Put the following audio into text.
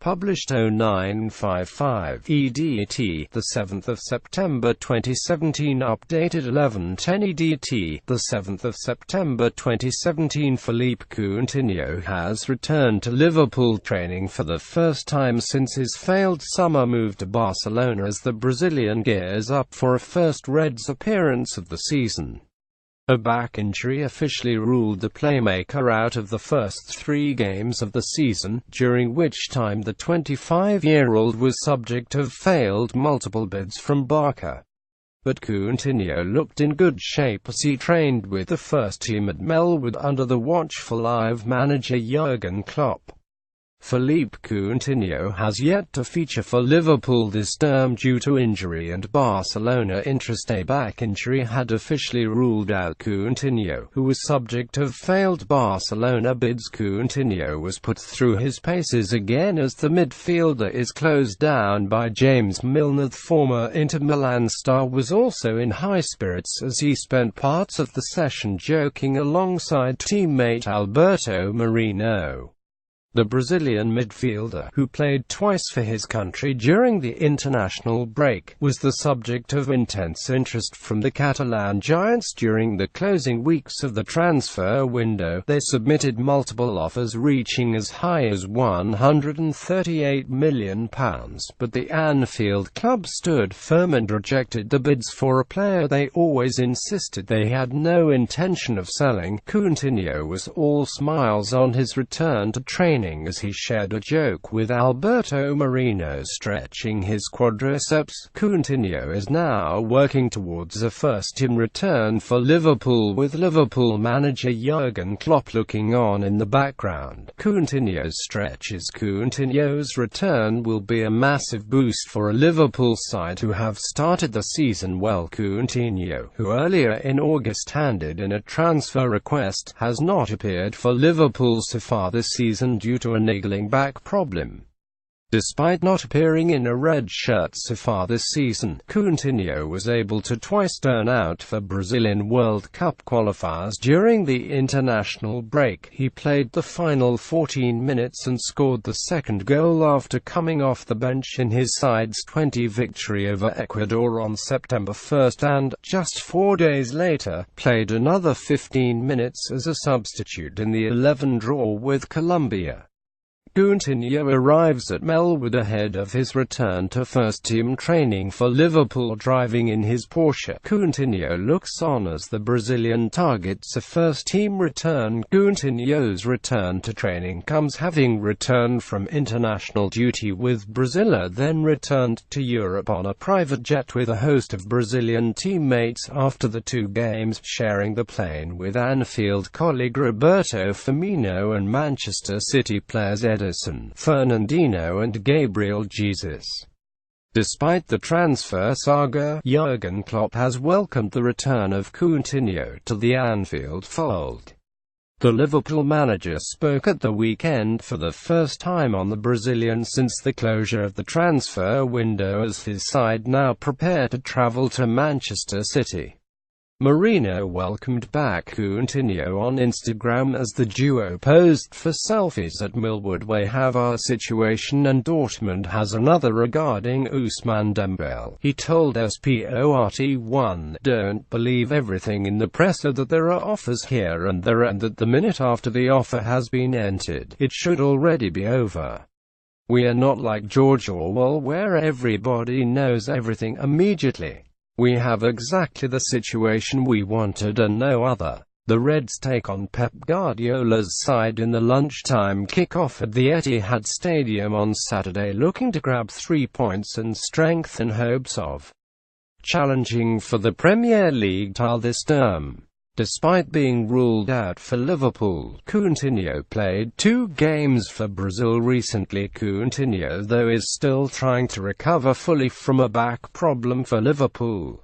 Published 0955 EDT, the 7th of September 2017. Updated 1110 EDT, the 7th of September 2017. Philippe Coutinho has returned to Liverpool training for the first time since his failed summer move to Barcelona as the Brazilian gears up for a first Reds appearance of the season. A back injury officially ruled the playmaker out of the first 3 games of the season, during which time the 25-year-old was subject of failed multiple bids from Barca. But Coutinho looked in good shape as he trained with the first team at Melwood under the watchful eye of manager Jurgen Klopp. Philippe Coutinho has yet to feature for Liverpool this term due to injury, and Barcelona interest. A back injury had officially ruled out Coutinho, who was subject of failed Barcelona bids. Coutinho was put through his paces again as the midfielder is closed down by James MilnerThe. Former Inter Milan star was also in high spirits as he spent parts of the session joking alongside teammate Alberto Moreno. The Brazilian midfielder, who played twice for his country during the international break, was the subject of intense interest from the Catalan giants during the closing weeks of the transfer window. They submitted multiple offers reaching as high as £138 million, but the Anfield club stood firm and rejected the bids for a player they always insisted they had no intention of selling. Coutinho was all smiles on his return to training as he shared a joke with Alberto Moreno stretching his quadriceps. Coutinho is now working towards a first-team return for Liverpool, with Liverpool manager Jurgen Klopp looking on in the background. Coutinho's return will be a massive boost for a Liverpool side who have started the season well. Coutinho, who earlier in August handed in a transfer request, has not appeared for Liverpool so far this season due to a niggling back problem. Despite not appearing in a red shirt so far this season, Coutinho was able to twice turn out for Brazilian World Cup qualifiers during the international break. He played the final 14 minutes and scored the second goal after coming off the bench in his side's 20 victory over Ecuador on September 1 and, just 4 days later, played another 15 minutes as a substitute in the 11 draw with Colombia. Coutinho arrives at Melwood ahead of his return to first-team training for Liverpool driving in his Porsche. Coutinho looks on as the Brazilian targets a first-team return. Coutinho's return to training comes having returned from international duty with Brazil, then returned to Europe on a private jet with a host of Brazilian teammates after the 2 games, sharing the plane with Anfield colleague Roberto Firmino and Manchester City players Edison, Fernandinho and Gabriel Jesus. Despite the transfer saga, Jurgen Klopp has welcomed the return of Coutinho to the Anfield fold. The Liverpool manager spoke at the weekend for the first time on the Brazilian since the closure of the transfer window as his side now prepare to travel to Manchester City. Moreno welcomed back Coutinho on Instagram as the duo posed for selfies at Melwood. "We have our situation and Dortmund has another regarding Ousmane Dembele," he told Sport1. "Don't believe everything in the press, that there are offers here and there, and that the minute after the offer has been entered, it should already be over. We are not like George Orwell where everybody knows everything immediately. We have exactly the situation we wanted and no other." The Reds take on Pep Guardiola's side in the lunchtime kick-off at the Etihad Stadium on Saturday, looking to grab 3 points and strengthen hopes of challenging for the Premier League title this term. Despite being ruled out for Liverpool, Coutinho played 2 games for Brazil recently. Coutinho, though, is still trying to recover fully from a back problem for Liverpool.